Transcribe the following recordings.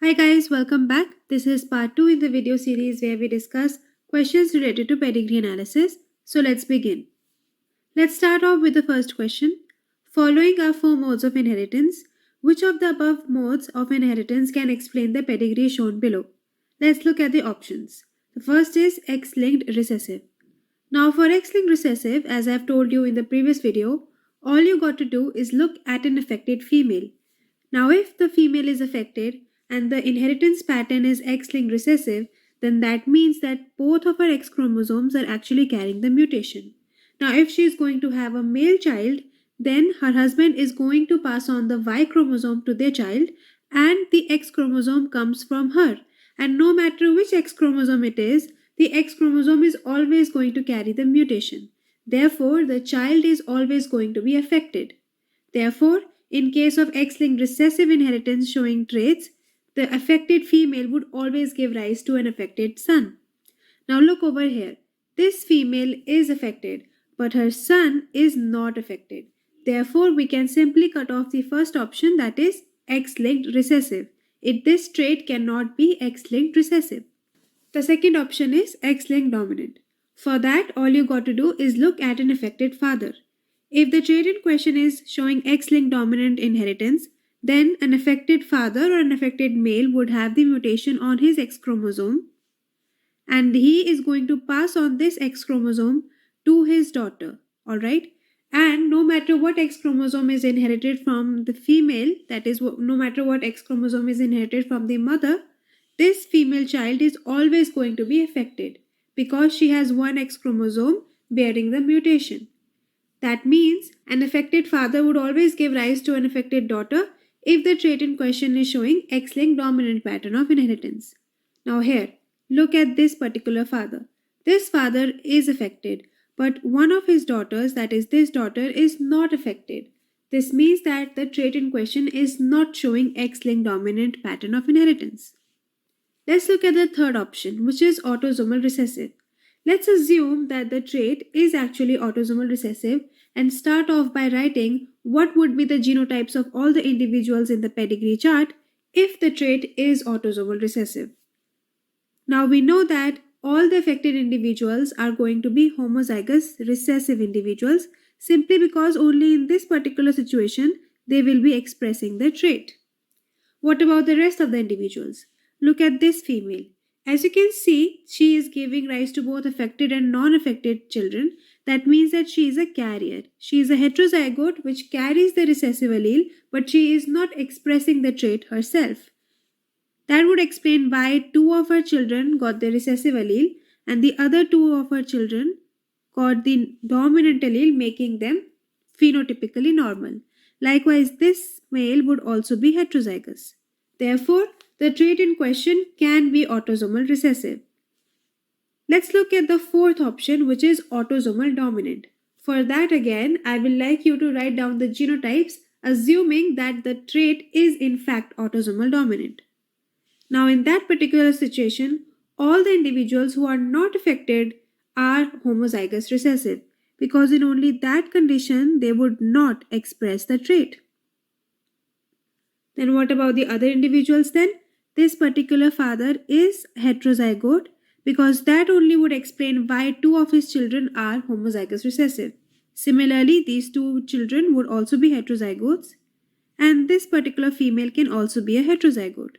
Hi guys, welcome back. This is part 2 in the video series where we discuss questions related to pedigree analysis. So let's begin. Let's start off with the first question. Following are 4 modes of inheritance. Which of the above modes of inheritance can explain the pedigree shown below? Let's look at the options. The first is X-linked recessive. Now for X-linked recessive, as I have told you in the previous video, all you got to do is look at an affected female. Now if the female is affected and the inheritance pattern is X-linked recessive, then that means that both of her X chromosomes are actually carrying the mutation. Now if she is going to have a male child, then her husband is going to pass on the Y chromosome to their child and the X chromosome comes from her. And no matter which X chromosome it is, the X chromosome is always going to carry the mutation. Therefore, the child is always going to be affected. Therefore, in case of X-linked recessive inheritance showing traits, the affected female would always give rise to an affected son. Now look over here. This female is affected, but her son is not affected. Therefore, we can simply cut off the first option, that is X-linked recessive. This trait cannot be X-linked recessive. The second option is X-linked dominant. For that, all you got to do is look at an affected father. If the trait in question is showing X-linked dominant inheritance, then an affected father or an affected male would have the mutation on his X chromosome and he is going to pass on this X chromosome to his daughter. Alright? And no matter what X chromosome is inherited from the female, that is, no matter what X chromosome is inherited from the mother, this female child is always going to be affected because she has one X chromosome bearing the mutation. That means an affected father would always give rise to an affected daughter if the trait in question is showing X-linked dominant pattern of inheritance. Now here, look at this particular father. This father is affected, but one of his daughters, that is this daughter, is not affected. This means that the trait in question is not showing X-linked dominant pattern of inheritance. Let's look at the third option, which is autosomal recessive. Let's assume that the trait is actually autosomal recessive and start off by writing what would be the genotypes of all the individuals in the pedigree chart if the trait is autosomal recessive. Now we know that all the affected individuals are going to be homozygous recessive individuals simply because only in this particular situation they will be expressing the trait. What about the rest of the individuals? Look at this female. As you can see, she is giving rise to both affected and non-affected children. That means that she is a carrier. She is a heterozygote which carries the recessive allele, but she is not expressing the trait herself. That would explain why 2 of her children got the recessive allele and the other 2 of her children got the dominant allele, making them phenotypically normal. Likewise, this male would also be heterozygous. Therefore, the trait in question can be autosomal recessive. Let's look at the fourth option, which is autosomal dominant. For that again, I will like you to write down the genotypes assuming that the trait is in fact autosomal dominant. Now in that particular situation, all the individuals who are not affected are homozygous recessive because in only that condition they would not express the trait. Then what about the other individuals then? This particular father is heterozygote because that only would explain why 2 of his children are homozygous recessive. Similarly, these 2 children would also be heterozygotes and this particular female can also be a heterozygote.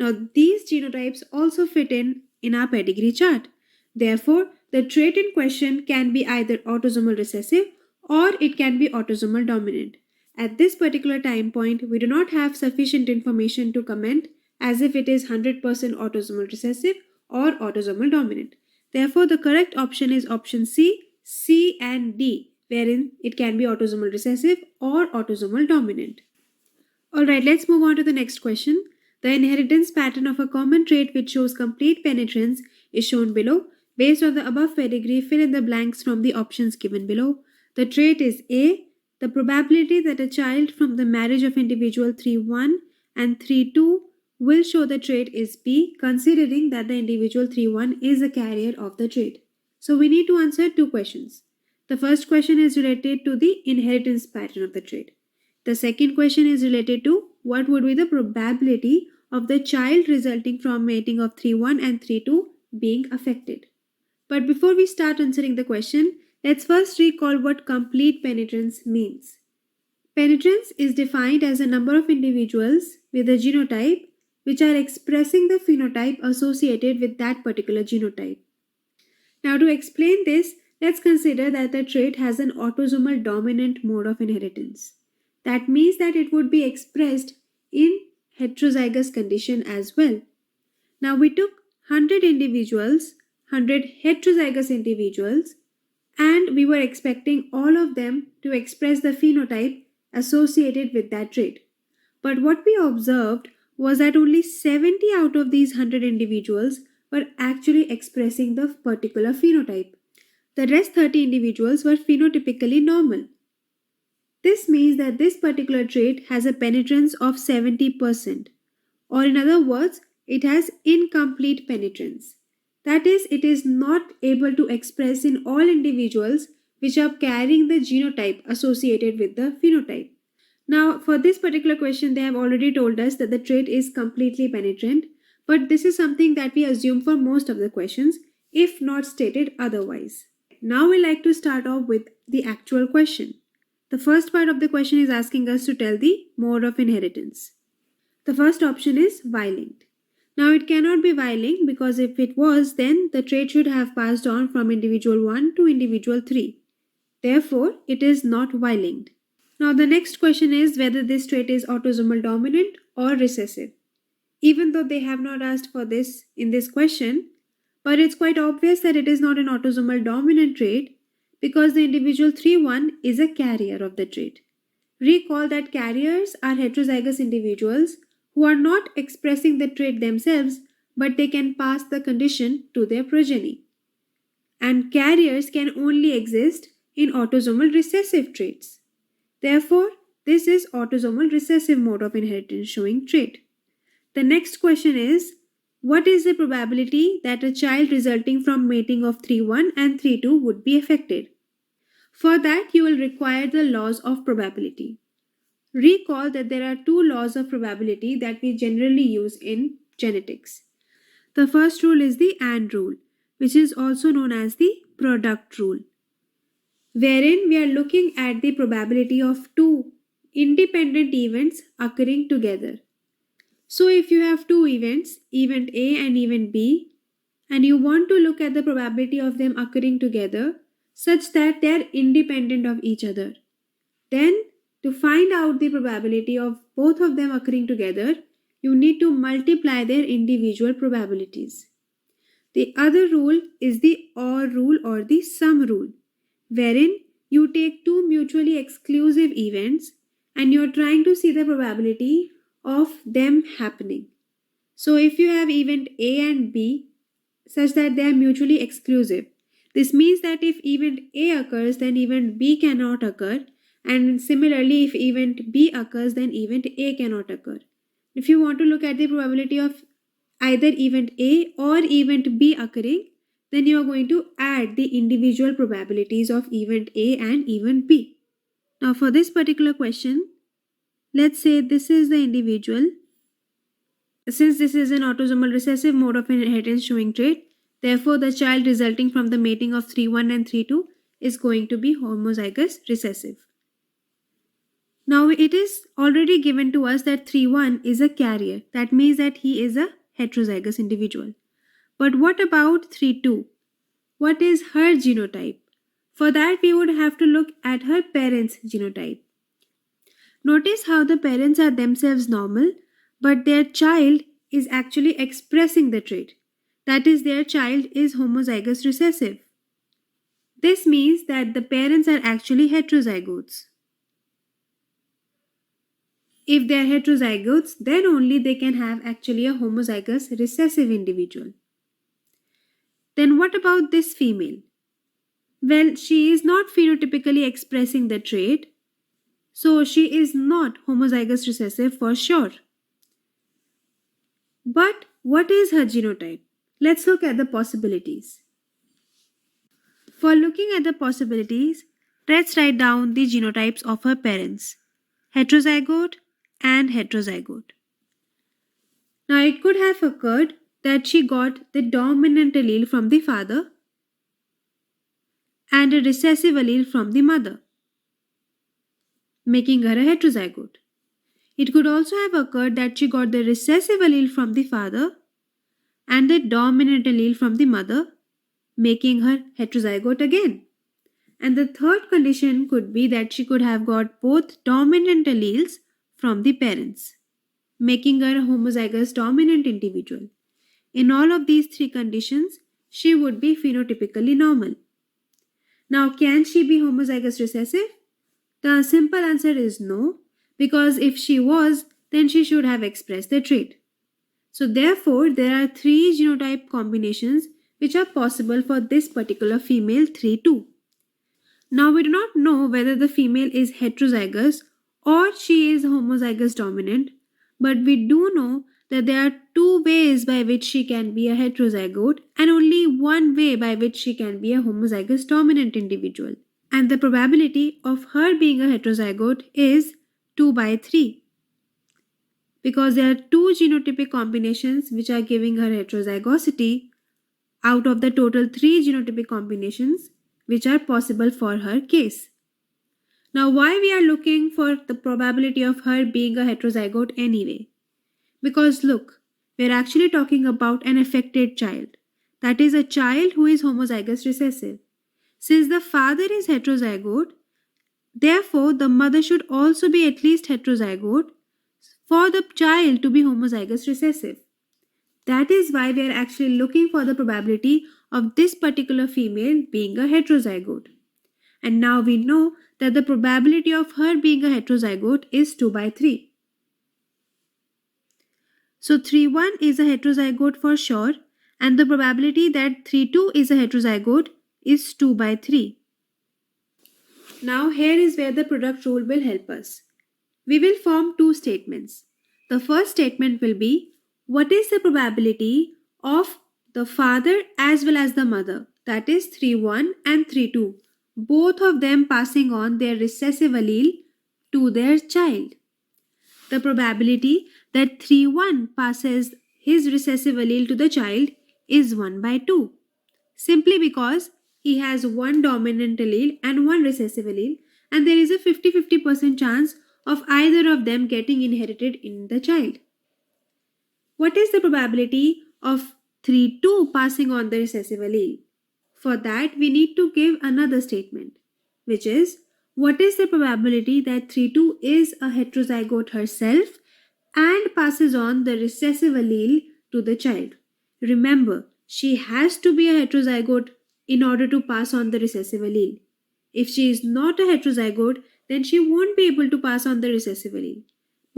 Now these genotypes also fit in our pedigree chart. Therefore, the trait in question can be either autosomal recessive or it can be autosomal dominant. At this particular time point, we do not have sufficient information to comment as if it is 100% autosomal recessive or autosomal dominant. Therefore, the correct option is option C, C and D, wherein it can be autosomal recessive or autosomal dominant. Alright, let's move on to the next question. The inheritance pattern of a common trait which shows complete penetrance is shown below. Based on the above pedigree, fill in the blanks from the options given below. The trait is A. The probability that a child from the marriage of individual 3-1 and 3-2 will show the trait is B, considering that the individual 3-1 is a carrier of the trait. So we need to answer 2 questions. The first question is related to the inheritance pattern of the trait. The second question is related to what would be the probability of the child resulting from mating of 3-1 and 3-2 being affected. But before we start answering the question, let's first recall what complete penetrance means. Penetrance is defined as a number of individuals with a genotype which are expressing the phenotype associated with that particular genotype. Now, to explain this, let's consider that the trait has an autosomal dominant mode of inheritance. That means that it would be expressed in heterozygous condition as well. Now, we took 100 individuals, 100 heterozygous individuals, and we were expecting all of them to express the phenotype associated with that trait. But what we observed was that only 70 out of these 100 individuals were actually expressing the particular phenotype. The rest 30 individuals were phenotypically normal. This means that this particular trait has a penetrance of 70%, or in other words, it has incomplete penetrance. That is, it is not able to express in all individuals which are carrying the genotype associated with the phenotype. Now, for this particular question, they have already told us that the trait is completely penetrant, but this is something that we assume for most of the questions, if not stated otherwise. Now, we like to start off with the actual question. The first part of the question is asking us to tell the mode of inheritance. The first option is Y-linked. Now, it cannot be Y-linked because if it was, then the trait should have passed on from individual 1 to individual 3. Therefore, it is not Y-linked. Now, the next question is whether this trait is autosomal dominant or recessive. Even though they have not asked for this in this question, but it's quite obvious that it is not an autosomal dominant trait because the individual 3-1 is a carrier of the trait. Recall that carriers are heterozygous individuals who are not expressing the trait themselves, but they can pass the condition to their progeny. And carriers can only exist in autosomal recessive traits. Therefore, this is autosomal recessive mode of inheritance showing trait. The next question is, what is the probability that a child resulting from mating of 3-1 and 3-2 would be affected? For that, you will require the laws of probability. Recall that there are two laws of probability that we generally use in genetics. The first rule is the AND rule, which is also known as the product rule, wherein we are looking at the probability of two independent events occurring together. So if you have two events, event A and event B, and you want to look at the probability of them occurring together such that they are independent of each other, then to find out the probability of both of them occurring together, you need to multiply their individual probabilities. The other rule is the OR rule or the sum rule, wherein you take two mutually exclusive events and you are trying to see the probability of them happening. So if you have event A and B such that they are mutually exclusive, this means that if event A occurs, then event B cannot occur, and similarly if event B occurs, then event A cannot occur. If you want to look at the probability of either event A or event B occurring, then you are going to add the individual probabilities of event A and event B. Now for this particular question, let's say this is the individual. Since this is an autosomal recessive mode of inheritance showing trait, therefore the child resulting from the mating of 3-1 and 3-2 is going to be homozygous recessive. Now it is already given to us that 3-1 is a carrier. That means that he is a heterozygous individual. But what about 3-2? What is her genotype? For that we would have to look at her parents' genotype. Notice how the parents are themselves normal, but their child is actually expressing the trait. That is, their child is homozygous recessive. This means that the parents are actually heterozygotes. If they are heterozygotes, then only they can have actually a homozygous recessive individual. Then what about this female? Well, she is not phenotypically expressing the trait, so she is not homozygous recessive for sure. But what is her genotype? Let's look at the possibilities. For looking at the possibilities, let's write down the genotypes of her parents: heterozygote and heterozygote. Now, it could have occurred that she got the dominant allele from the father and a recessive allele from the mother, making her a heterozygote. It could also have occurred that she got the recessive allele from the father and the dominant allele from the mother, making her heterozygote again. And the third condition could be that she could have got both dominant alleles from the parents, making her a homozygous dominant individual. In all of these three conditions, she would be phenotypically normal. Now, can she be homozygous recessive? The simple answer is no, because if she was, then she should have expressed the trait. So therefore, there are three genotype combinations which are possible for this particular female 3-2. Now, we do not know whether the female is heterozygous or she is homozygous dominant, but we do know that there are two ways by which she can be a heterozygote and only one way by which she can be a homozygous dominant individual. And the probability of her being a heterozygote is 2/3. Because there are two genotypic combinations which are giving her heterozygosity out of the total 3 genotypic combinations which are possible for her case. Now, why we are looking for the probability of her being a heterozygote anyway? Because look, we are actually talking about an affected child. That is a child who is homozygous recessive. Since the father is heterozygote, therefore the mother should also be at least heterozygote for the child to be homozygous recessive. That is why we are actually looking for the probability of this particular female being a heterozygote. And now we know that the probability of her being a heterozygote is 2/3. So 3-1 is a heterozygote for sure, and the probability that 3-2 is a heterozygote is 2/3. Now here is where the product rule will help us. We will form two statements. The first statement will be, what is the probability of the father as well as the mother, that is 3-1 and 3-2, both of them passing on their recessive allele to their child. The probability that 3-1 passes his recessive allele to the child is 1/2, simply because he has one dominant allele and one recessive allele, and there is a 50-50% chance of either of them getting inherited in the child. What is the probability of 3-2 passing on the recessive allele? For that, we need to give another statement, which is, what is the probability that 3-2 is a heterozygote herself and passes on the recessive allele to the child? Remember, she has to be a heterozygote in order to pass on the recessive allele. If she is not a heterozygote, then she won't be able to pass on the recessive allele.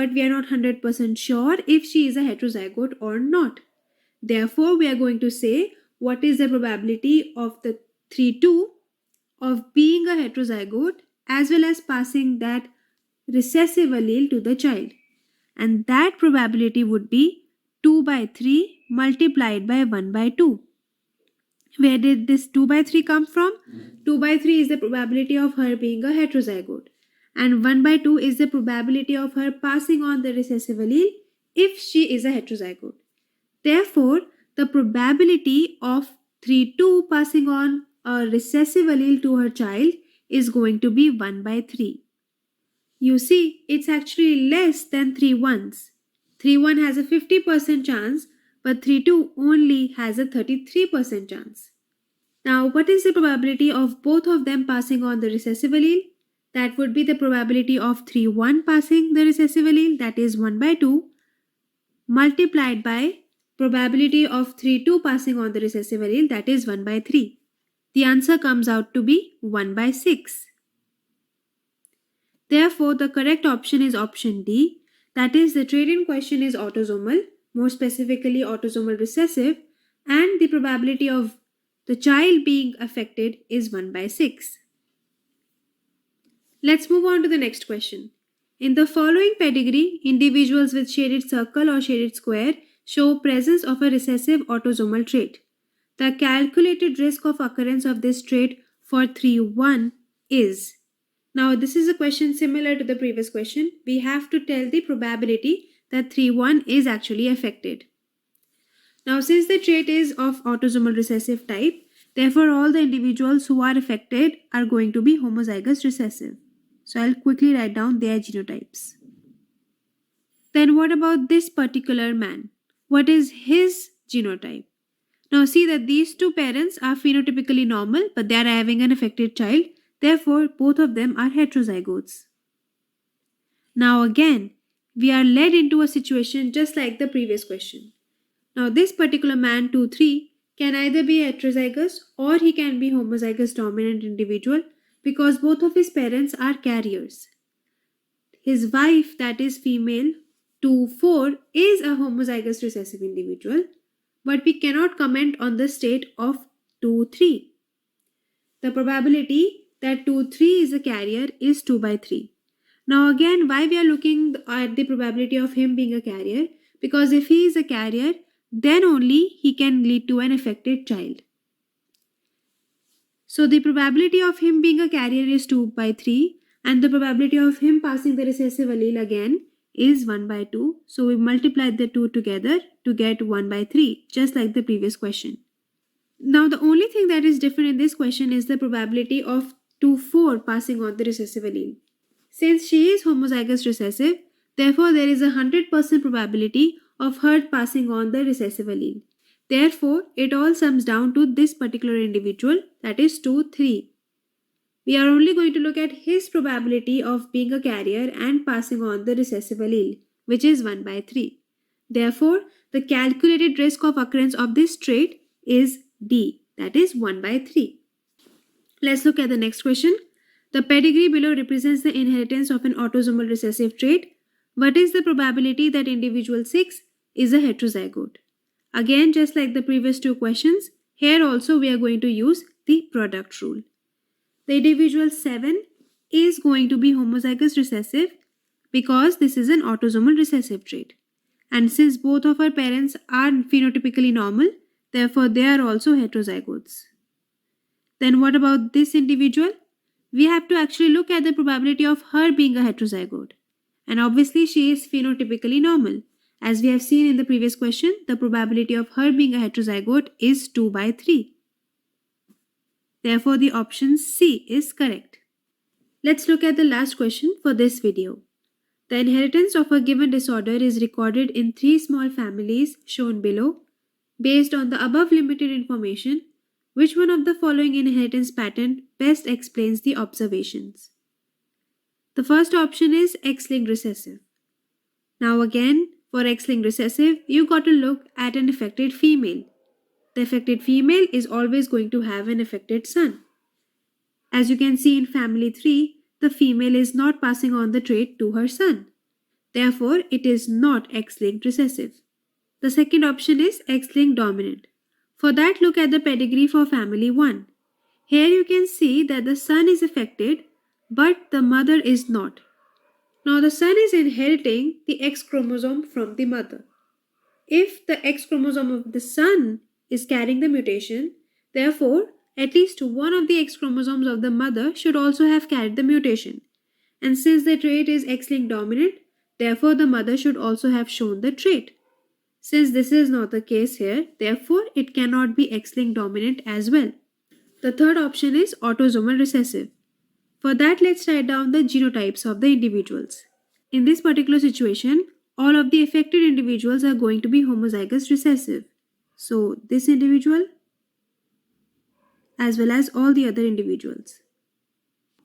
But we are not 100% sure if she is a heterozygote or not. Therefore, we are going to say what is the probability of the 3-2 of being a heterozygote as well as passing that recessive allele to the child. And that probability would be 2/3 multiplied by 1/2. Where did this 2/3 come from? 2/3 is the probability of her being a heterozygote, and 1/2 is the probability of her passing on the recessive allele if she is a heterozygote. Therefore, the probability of 3-2 passing on a recessive allele to her child is going to be 1/3. You see, it's actually less than 3-1s. 3-1 has a 50% chance, but 3-2 only has a 33% chance. Now, what is the probability of both of them passing on the recessive allele? That would be the probability of 3-1 passing the recessive allele, that is 1/2, multiplied by probability of 3-2 passing on the recessive allele, that is 1/3. The answer comes out to be 1/6. Therefore, the correct option is option D, that is the trait in question is autosomal, more specifically autosomal recessive, and the probability of the child being affected is 1/6. Let's move on to the next question. In the following pedigree, individuals with shaded circle or shaded square show presence of a recessive autosomal trait. The calculated risk of occurrence of this trait for 3-1 is. Now, this is a question similar to the previous question. We have to tell the probability that 3-1 is actually affected. Now, since the trait is of autosomal recessive type, therefore all the individuals who are affected are going to be homozygous recessive. So I'll quickly write down their genotypes. Then what about this particular man? What is his genotype? Now see that these two parents are phenotypically normal, but they are having an affected child. Therefore, both of them are heterozygotes. Now again, we are led into a situation just like the previous question. Now this particular man 2-3 can either be heterozygous or he can be homozygous dominant individual because both of his parents are carriers. His wife, that is female 2-4, is a homozygous recessive individual, but we cannot comment on the state of 2-3. The probability that 2-3 is a carrier is 2/3. Now again, why we are looking at the probability of him being a carrier? Because if he is a carrier, then only he can lead to an affected child. So the probability of him being a carrier is 2/3, and the probability of him passing the recessive allele again is 1/2. So we multiplied the two together to get 1/3, just like the previous question. Now the only thing that is different in this question is the probability of 2-4 passing on the recessive allele. Since she is homozygous recessive, therefore there is a 100% probability of her passing on the recessive allele. Therefore, it all sums down to this particular individual, that is 2-3. We are only going to look at his probability of being a carrier and passing on the recessive allele, which is 1/3. Therefore, the calculated risk of occurrence of this trait is D, that is 1/3. Let's look at the next question. The pedigree below represents the inheritance of an autosomal recessive trait. What is the probability that individual 6 is a heterozygote? Again, just like the previous two questions, here also we are going to use the product rule. The individual 7 is going to be homozygous recessive because this is an autosomal recessive trait. And since both of our parents are phenotypically normal, therefore they are also heterozygotes. Then what about this individual? We have to actually look at the probability of her being a heterozygote. And obviously she is phenotypically normal. As we have seen in the previous question, the probability of her being a heterozygote is 2/3. Therefore, the option C is correct. Let's look at the last question for this video. The inheritance of a given disorder is recorded in 3 small families shown below. Based on the above limited information, which one of the following inheritance pattern best explains the observations? The first option is X-linked recessive. Now again, for X-linked recessive, you got to look at an affected female. The affected female is always going to have an affected son. As you can see in family 3, the female is not passing on the trait to her son. Therefore, it is not X-linked recessive. The second option is X-linked dominant. For that, look at the pedigree for family 1. Here you can see that the son is affected, but the mother is not. Now the son is inheriting the X chromosome from the mother. If the X chromosome of the son is carrying the mutation, therefore at least one of the X chromosomes of the mother should also have carried the mutation. And since the trait is X-linked dominant, therefore the mother should also have shown the trait. Since this is not the case here, therefore it cannot be X-linked dominant as well. The third option is autosomal recessive. For that, let's write down the genotypes of the individuals. In this particular situation, all of the affected individuals are going to be homozygous recessive. So this individual as well as all the other individuals.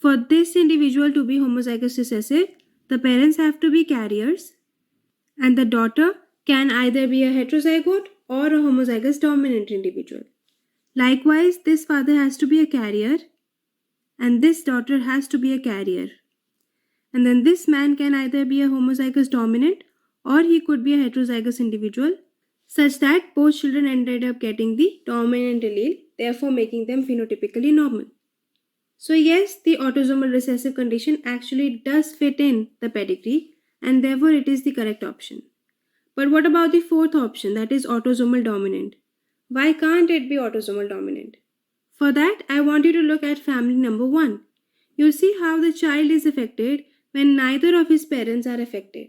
For this individual to be homozygous recessive, the parents have to be carriers and the daughter can either be a heterozygote or a homozygous dominant individual. Likewise, this father has to be a carrier and this daughter has to be a carrier. And then this man can either be a homozygous dominant or he could be a heterozygous individual, such that both children ended up getting the dominant allele, therefore making them phenotypically normal. So yes, the autosomal recessive condition actually does fit in the pedigree and therefore it is the correct option. But what about the fourth option, that is autosomal dominant? Why can't it be autosomal dominant? For that, I want you to look at family number 1. You'll see how the child is affected when neither of his parents are affected.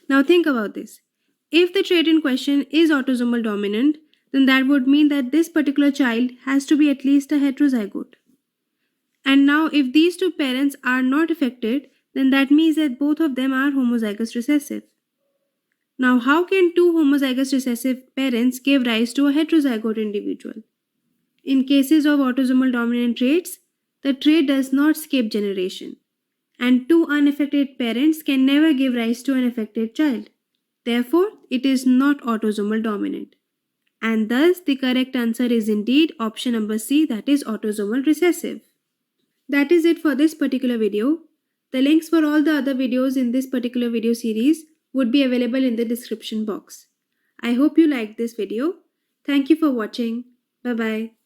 Now think about this. If the trait in question is autosomal dominant, then that would mean that this particular child has to be at least a heterozygote. And now if these two parents are not affected, then that means that both of them are homozygous recessive. Now how can two homozygous recessive parents give rise to a heterozygote individual? In cases of autosomal dominant traits, the trait does not skip generation, and two unaffected parents can never give rise to an affected child. Therefore, it is not autosomal dominant. And thus, the correct answer is indeed option number C, that is autosomal recessive. That is it for this particular video. The links for all the other videos in this particular video series would be available in the description box. I hope you liked this video. Thank you for watching. Bye bye.